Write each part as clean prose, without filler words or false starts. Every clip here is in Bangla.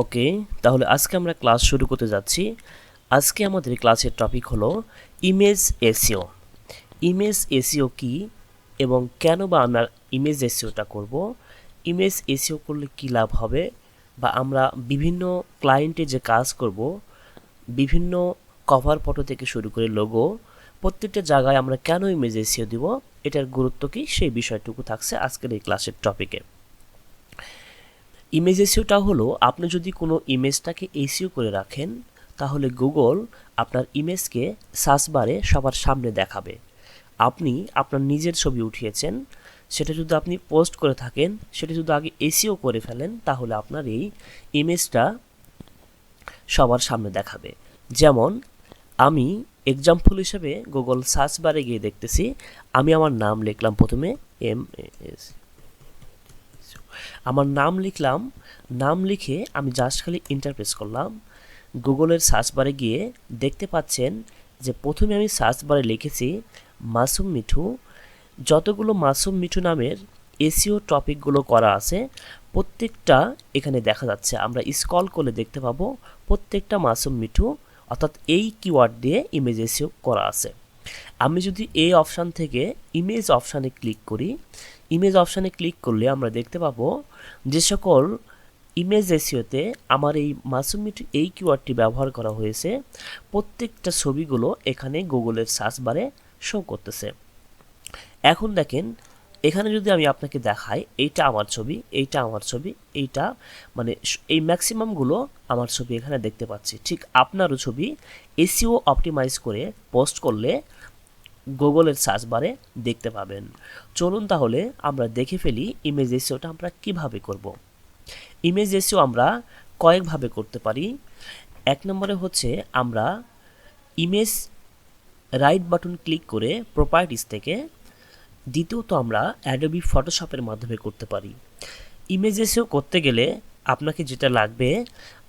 ওকে, তাহলে আজকে আমরা ক্লাস শুরু করতে যাচ্ছি। আজকে আমাদের ক্লাসের টপিক হলো ইমেজ এসইও। ইমেজ এসইও কি এবং কেন বা আমরা ইমেজ এসইওটা করব, ইমেজ এসইও করলে কি লাভ হবে, বা আমরা বিভিন্ন ক্লায়েন্টে যে কাজ করব, বিভিন্ন কভার ফটো থেকে শুরু করে লোগো, প্রত্যেকটা জায়গায় আমরা কেন ইমেজ এসইও দিব, এটার গুরুত্ব কি, সেই বিষয়টুকু থাকছে আজকের এই ক্লাসের টপিকে। ইমেজ এসইওটা হলো, আপনি যদি কোনো ইমেজটাকে এসইও করে রাখেন, তাহলে গুগল আপনার ইমেজকে সার্চ বারে সবার সামনে দেখাবে। আপনি আপনার নিজের ছবি উঠিয়েছেন, সেটা যদি আপনি পোস্ট করে থাকেন, সেটা যদি আগে এসইও করে ফেলেন, তাহলে আপনার এই ইমেজটা সবার সামনে দেখাবে। যেমন আমি এক্সাম্পল হিসেবে গুগল সার্চ বারে গিয়ে দেখতেছি, আমি আমার নাম লিখলাম, প্রথমে MS, আমার নাম লিখলাম, নাম লিখে আমি জাস্ট খালি এন্টার প্রেস করলাম। গুগলের সার্চ বারে গিয়ে দেখতে পাচ্ছেন যে প্রথমে আমি সার্চ বারে লিখেছি মাসুম মিঠু। যতগুলো মাসুম মিঠু নামের এসইও টপিকগুলো করা আছে প্রত্যেকটা এখানে দেখা যাচ্ছে। আমরা স্ক্রল করলে দেখতে পাবো প্রত্যেকটা মাসুম মিঠু, অর্থাৎ এই কিওয়ার্ড দিয়ে ইমেজ এসইও করা আছে। আমি যদি এই অপশান থেকে ইমেজ অপশানে ক্লিক করি, ইমেজ অপশানে ক্লিক করলে আমরা দেখতে পাবো যে সকল ইমেজ এসইওতে আমার এই মাসুম মিঠু এই কিওয়ার্ডটি ব্যবহার করা হয়েছে, প্রত্যেকটা ছবিগুলো এখানে গুগলের সার্চ বারে শো করতেছে। এখন দেখেন, এখানে যদি আমি আপনাকে দেখাই, এইটা আমার ছবি, এইটা আমার ছবি, এইটা মানে এই ম্যাক্সিমামগুলো আমার ছবি এখানে দেখতে পাচ্ছি। ঠিক আপনারও ছবি এসইও অপটিমাইজ করে পোস্ট করলে গুগলের সার্চ বারে দেখতে পাবেন। চলুন তাহলে আমরা দেখে ফেলি ইমেজ এসইওটা আমরা কিভাবে করব। ইমেজ এসইও আমরা কয়েকভাবে করতে পারি। এক নম্বরে হচ্ছে আমরা ইমেজ রাইট বাটন ক্লিক করে প্রপার্টিস থেকে, দ্বিতীয়ত আমরা অ্যাডোবি ফটোশপের মাধ্যমে করতে পারি। ইমেজ এসইও করতে গেলে আপনাকে যেটা লাগবে,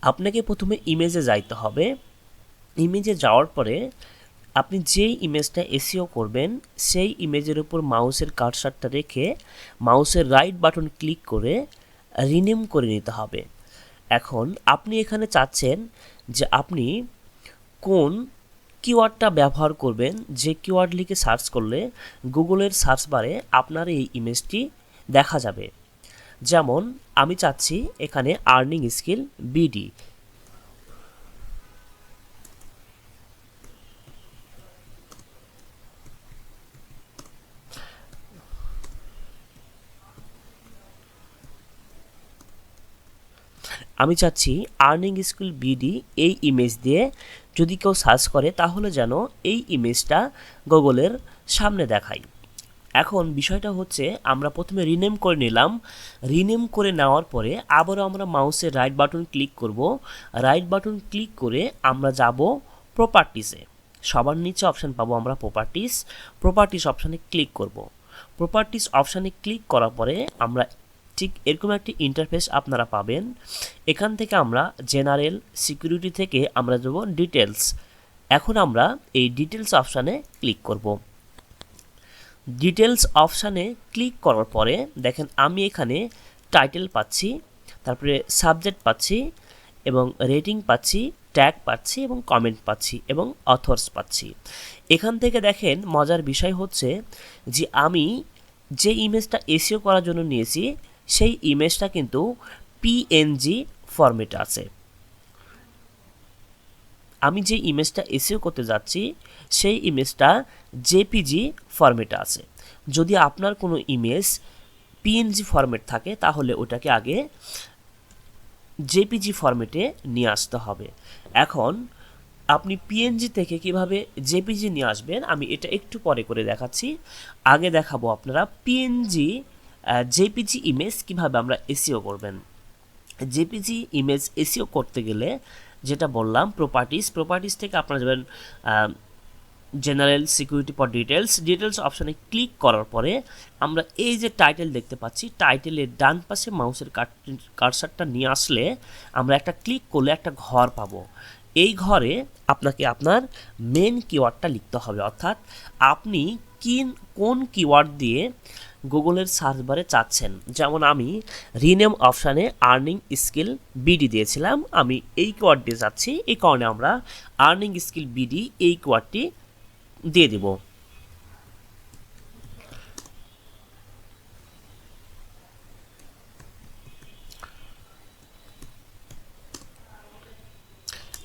আপনাকে প্রথমে ইমেজে যাইতে হবে। ইমেজে যাওয়ার পরে আপনি যেই ইমেজটা এসইও করবেন সেই ইমেজের উপর মাউসের কার্সারটা রেখে মাউসের রাইট বাটন ক্লিক করে রিনেম করে নিতে হবে। এখন আপনি এখানে চাচ্ছেন যে আপনি কোন কিওয়ার্ডটা ব্যবহার করবেন, যে কিওয়ার্ড লিখে সার্চ করলে গুগলের সার্চ বারে আপনার এই ইমেজটি দেখা যাবে। যেমন আমি চাচ্ছি এখানে আর্নিং স্কিল বিডি। আমি চাচ্ছি আর্নিং স্কিল বিডি এই ইমেজ দিয়ে যদি কেউ সার্চ করে তাহলে যেন এই ইমেজটা গুগলের সামনে দেখায়। এখন বিষয়টা হচ্ছে, আমরা প্রথমে রিনেম করে নিলাম। রিনেম করে নেওয়ার পরে আবারও আমরা মাউসের রাইট বাটন ক্লিক করব। রাইট বাটন ক্লিক করে আমরা যাব প্রপার্টিসে। সবার নিচে অপশান পাবো আমরা প্রপার্টিস অপশানে ক্লিক করব। প্রপার্টিস অপশানে ক্লিক করার পরে আমরা ঠিক এরকম একটি ইন্টারফেস আপনারা পাবেন। এখান থেকে আমরা জেনারেল সিকিউরিটি থেকে আমরা যাব ডিটেলস। এখন আমরা এই ডিটেলস অপশানে ক্লিক করব। ডিটেলস অপশানে ক্লিক করার পরে দেখেন আমি এখানে টাইটেল পাচ্ছি, তারপরে সাবজেক্ট পাচ্ছি, এবং রেটিং পাচ্ছি, ট্যাগ পাচ্ছি, এবং কমেন্ট পাচ্ছি, এবং অথর্স পাচ্ছি। এখান থেকে দেখেন মজার বিষয় হচ্ছে যে আমি যে ইমেজটা এসইও করার জন্য নিয়েছি সেই ইমেজটা কিন্তু পিএনজি ফরম্যাটে আছে। আমি যে ইমেজটা এসইও করতে যাচ্ছি সেই ইমেজটা জেপিজি ফরম্যাটে আছে। যদি আপনার কোনো ইমেজ পিএনজি ফরম্যাট থাকে তাহলে ওটাকে আগে জেপিজি ফরম্যাটে নিয়ে আসতে হবে। এখন আপনি পিএনজি থেকে কিভাবে জেপিজি নিয়ে আসবেন আমি এটা একটু পরে করে দেখাচ্ছি। আগে দেখাবো আপনারা পিএনজি জেপিজি ইমেজ কিভাবে আমরা এসইও করবেন। জেপিজি ইমেজ এসইও করতে গেলে যেটা বললাম, প্রপার্টিস থেকে আপনারা যাবেন জেনারেল সিকিউরিটি ফর ডিটেলস অপশানে ক্লিক করার পরে আমরা এই যে টাইটেল দেখতে পাচ্ছি, টাইটেলের ডান পাশে মাউসের কার্সারটা নিয়ে আসলে আমরা একটা ক্লিক করলে একটা ঘর পাবো। এই ঘরে আপনাকে আপনার মেন কিওয়ার্ডটা লিখতে হবে, অর্থাৎ আপনি কোন কিওয়ার্ড দিয়ে গুগলের সার্চ বারে চাচ্ছেন। যেমন আমি রিনেম অপশানে আর্নিং স্কিল বিডি দিয়েছিলাম, আমি এই কিওয়ার্ড দিয়ে যাচ্ছি, এই কারণে আমরা আর্নিং স্কিল বিডি এই কিওয়ার্ডটি দিয়ে দিব।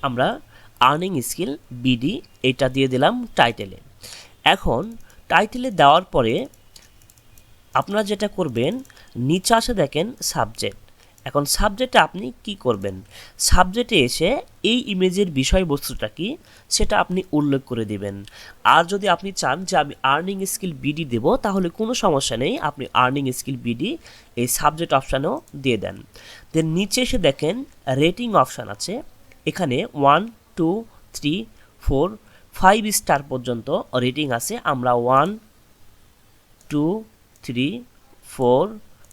আমরা আর্নিং স্কিল বিডি এটা দিয়ে দিলাম টাইটেলে। এখন টাইটেলে দেওয়ার পরে আপনারা যেটা করবেন, নিচে আসে দেখেন সাবজেক্ট। এখন সাবজেক্টে আপনি কি করবেন, সাবজেক্টে এসে এই ইমেজের বিষয়বস্তুটা কি সেটা আপনি উল্লেখ করে দিবেন। আর যদি আপনি চান যে আমি আর্নিং স্কিল বিডি দেব, তাহলে কোনো সমস্যা নেই, আপনি আর্নিং স্কিল বিডি এই সাবজেক্ট অপশানেও দিয়ে দেন। দেন নিচে এসে দেখেন রেটিং অপশান আছে, এখানে 1 2 3 4 5 স্টার পর্যন্ত রেটিং আছে। আমরা 1 2 3 4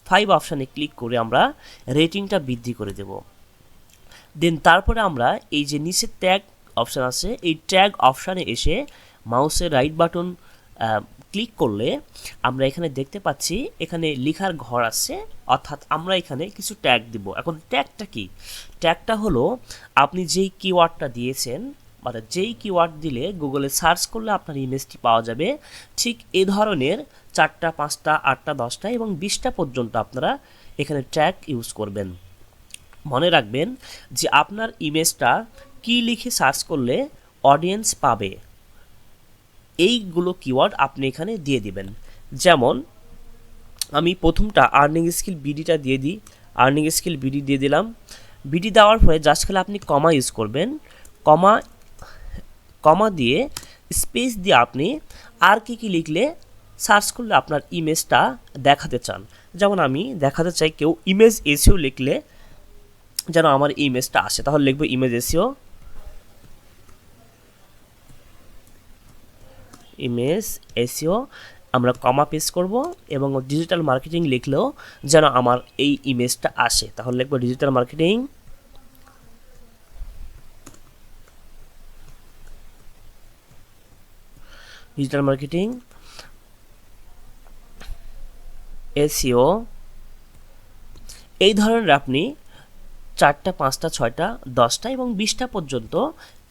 5 অপশানে ক্লিক করে আমরা রেটিংটা বৃদ্ধি করে দেব। দেন তারপরে আমরা এই যে নিচে ট্যাগ অপশান আছে, এই ট্যাগ অপশানে এসে মাউসের রাইট বাটন ক্লিক করলে আমরা এখানে দেখতে পাচ্ছি এখানে লেখার ঘর আছে, অর্থাৎ আমরা এখানে কিছু ট্যাগ দিব। এখন ট্যাগটা কি, ট্যাগটা হলো আপনি যেই কিওয়ার্ডটা দিয়েছেন, মানে যেই কিওয়ার্ড দিলে গুগলে সার্চ করলে আপনার ইমেজটি পাওয়া যাবে, ঠিক এই ধরনের 4টা 5টা 8টা 10টা এবং 20টা পর্যন্ত আপনারা এখানে ট্যাগ ইউজ করবেন। মনে রাখবেন যে আপনার ইমেজটা কি লিখে সার্চ করলে অডিয়েন্স পাবে, এইগুলো কিওয়ার্ড আপনি এখানে দিয়ে দিবেন। যেমন আমি প্রথমটা আর্নিং স্কিল বিডিটা দিয়ে দিই, আর্নিং স্কিল বিডি দিয়ে দিলাম। বিডি দেওয়ার পরে জাস্ট খালি আপনি কমা ইউজ করবেন, কমা দিয়ে স্পেস দিয়ে আপনি আর কি লিখলে সার্চ করলে আপনার ইমেজটা দেখাতে চান। যেমন আমি দেখাতে চাই কেউ ইমেজ এসইও লিখলে যেন আমার ইমেজটা আসে, তাহলে লিখবো ইমেজ এসইও, ইমেজ এসইও, আমরা কমা পেস্ট করব এবং ডিজিটাল মার্কেটিং লিখলেও যেন আমার এই ইমেজটা আসে, তাহলে লিখবো digital marketing, digital marketing SEO. এই ধরনের আপনি 4টা 5টা 6টা 10টা এবং 20টা পর্যন্ত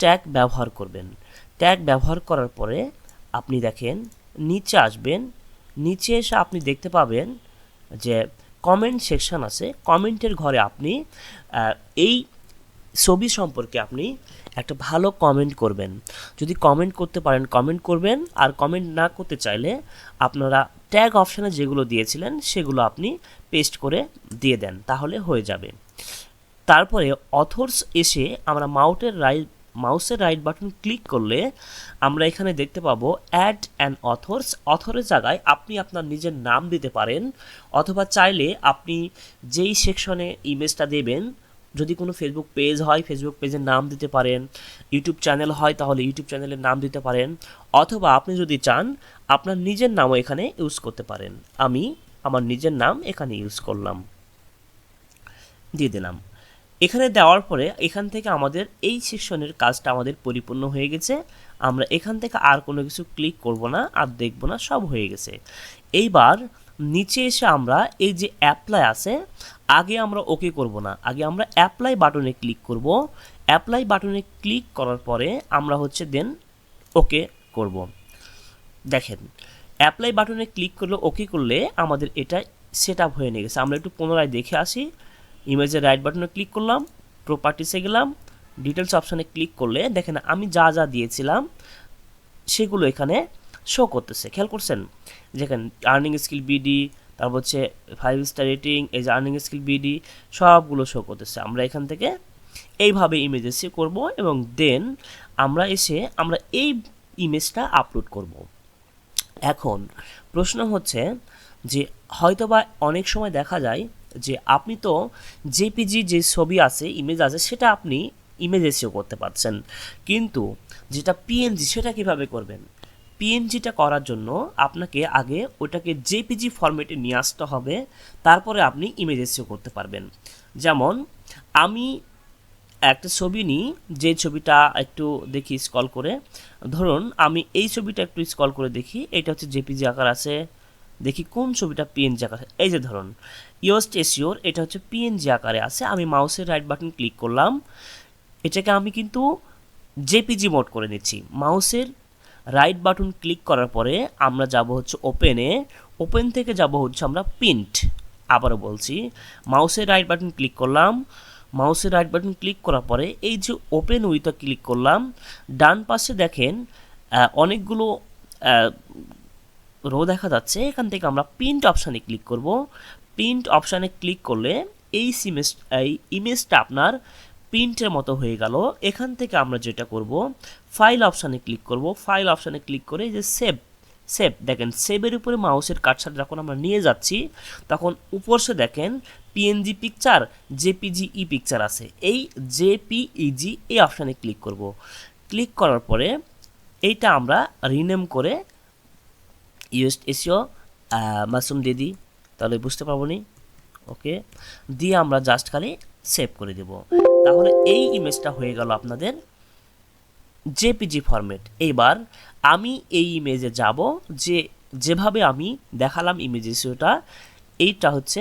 ট্যাগ ব্যবহার করবেন। ট্যাগ ব্যবহার করার পরে আপনি দেখেন নিচে আসবেন, নিচে এসে আপনি দেখতে পাবেন যে কমেন্ট সেকশন আছে, কমেন্টের ঘরে আপনি এই ছবি সম্পর্কে আপনি একটা ভালো কমেন্ট করবেন। যদি কমেন্ট করতে পারেন কমেন্ট করবেন, আর কমেন্ট না করতে চাইলে আপনারা ট্যাগ অপশানে যেগুলো দিয়েছিলেন সেগুলো আপনি পেস্ট করে দিয়ে দেন, তাহলে হয়ে যাবে। তারপরে অথর্স এসে আমরা মাউসের রাইট বাটন ক্লিক করলে আমরা এখানে দেখতে পাবো অ্যাড অ্যান অথর্স। অথরের জায়গায় আপনি আপনার নিজের নাম দিতে পারেন, অথবা চাইলে আপনি যেই সেকশনে ইমেজটা দেবেন, যদি কোনো ফেসবুক পেজ হয় ফেসবুক পেজের নাম দিতে পারেন, ইউটিউব চ্যানেল হয় তাহলে ইউটিউব চ্যানেলের নাম দিতে পারেন, অথবা আপনি যদি চান আপনার নিজের নামও এখানে ইউজ করতে পারেন। আমি আমার নিজের নাম এখানে ইউজ করলাম, দিয়ে দিলাম। এখানে দেওয়ার পরে এখান থেকে আমাদের এই সেকশনের কাজটা আমাদের পরিপূর্ণ হয়ে গেছে। আমরা এখান থেকে আর কোনো কিছু ক্লিক করব না, আর দেখব না, সব হয়ে গেছে। এইবার নিচে এসে আমরা এই যে অ্যাপ্লাই আছে, আগে আমরা ওকে করব না, আগে আমরা অ্যাপ্লাই বাটনে ক্লিক করব। অ্যাপ্লাই বাটনে ক্লিক করার পরে আমরা হচ্ছে দেন ওকে করব। দেখেন অ্যাপ্লাই বাটনে ক্লিক করলে ওকে করলে আমাদের এটা সেট আপ হয়ে গেছে। আমরা একটু পুনরায় দেখে আসি। ইমেজের রাইট বাটনে ক্লিক করলাম, প্রপার্টিসে গেলাম, ডিটেলস অপশানে ক্লিক করলে দেখেন আমি যা যা দিয়েছিলাম সেগুলো এখানে শো করতেছে। খেয়াল করছেন যেখানে আর্নিং স্কিল বিডি, তারপর হচ্ছে 5 স্টার রেটিং, এই যে আর্নিং স্কিল বিডি সবগুলো শো করতেছে। আমরা এখান থেকে এইভাবে ইমেজ এসে করব এবং দেন আমরা এসে আমরা এই ইমেজটা আপলোড করব। এখন প্রশ্ন হচ্ছে যে হয়তোবা অনেক সময় দেখা যায় যে আপনি তো জেপিজি যে ছবি আছে ইমেজ আছে সেটা আপনি ইমেজ এসিও করতে পারছেন, কিন্তু যেটা পিএনজি সেটা কিভাবে করবেন? পিএনজিটা করার জন্য আপনাকে আগে ওটাকে জেপিজি ফরম্যাটে নিয়ে আসতে হবে, তারপরে আপনি ইমেজ এসিও করতে পারবেন। যেমন আমি একটা ছবি নিই, যে ছবিটা একটু দেখি স্ক্রল করে, ধরুন আমি এই ছবিটা একটু স্ক্রল করে দেখি, এটা হচ্ছে জেপিজি আকার আছে, দেখি কোন ছবিটা পিএনজি আকারে, এই যে ধরুন ইমেজ এসইও এটা হচ্ছে পিএনজি আকারে আছে। আমি মাউসের রাইট বাটন ক্লিক করলাম, এটাকে আমি কিন্তু জেপিজি মোড করে নিচ্ছি। মাউসের রাইট বাটন ক্লিক করার পরে আমরা যাব হচ্ছে ওপেনে, ওপেন থেকে যাব হচ্ছে আমরা প্রিন্ট। আবারও বলছি, মাউসের রাইট বাটন ক্লিক করলাম, মাউসের রাইট বাটন ক্লিক করার পরে এই যে ওপেন উইথে ক্লিক করলাম, ডান পাশে দেখেন অনেকগুলো রো দেখা যাচ্ছে। এখান থেকে আমরা প্রিন্ট অপশানে ক্লিক করব। প্রিন্ট অপশানে ক্লিক করলে এই ইমেজটা আপনার প্রিন্টের মতো হয়ে গেল। এখান থেকে আমরা যেটা করব, ফাইল অপশানে ক্লিক করব। ফাইল অপশানে ক্লিক করে এই যে সেভ দেখেন, সেভের উপরে মাউসের কার্সার যখন আমরা নিয়ে যাচ্ছি তখন উপরসে দেখেন পিএনজি পিকচার, জেপিজি ই পিকচার আছে। এই জেপিইজি এই অপশানে ক্লিক করব। ক্লিক করার পরে এইটা আমরা রিনেম করে ইমেজ এসইও মাশরুম দিয়ে দিই, তাহলে বুঝতে পারবো নি। ওকে, দিয়ে আমরা জাস্ট খালি সেভ করে দেব। তাহলে এই ইমেজটা হয়ে গেল আপনাদের জেপিজি ফরম্যাট। এইবার আমি এই ইমেজে যাব, যেভাবে আমি দেখালাম ইমেজ এসইওটা, এইটা হচ্ছে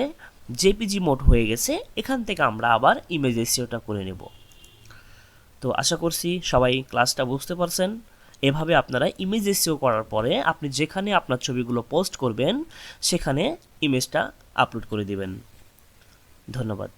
জেপিজি মোড হয়ে গেছে। এখান থেকে আমরা আবার ইমেজ এসইওটা করে নেব। তো আশা করছি সবাই ক্লাসটা বুঝতে পারছেন। এভাবে আপনারা ইমেজ এসইও করার পরে আপনি যেখানে আপনার ছবিগুলো পোস্ট করবেন সেখানে ইমেজটা আপলোড করে দিবেন। ধন্যবাদ।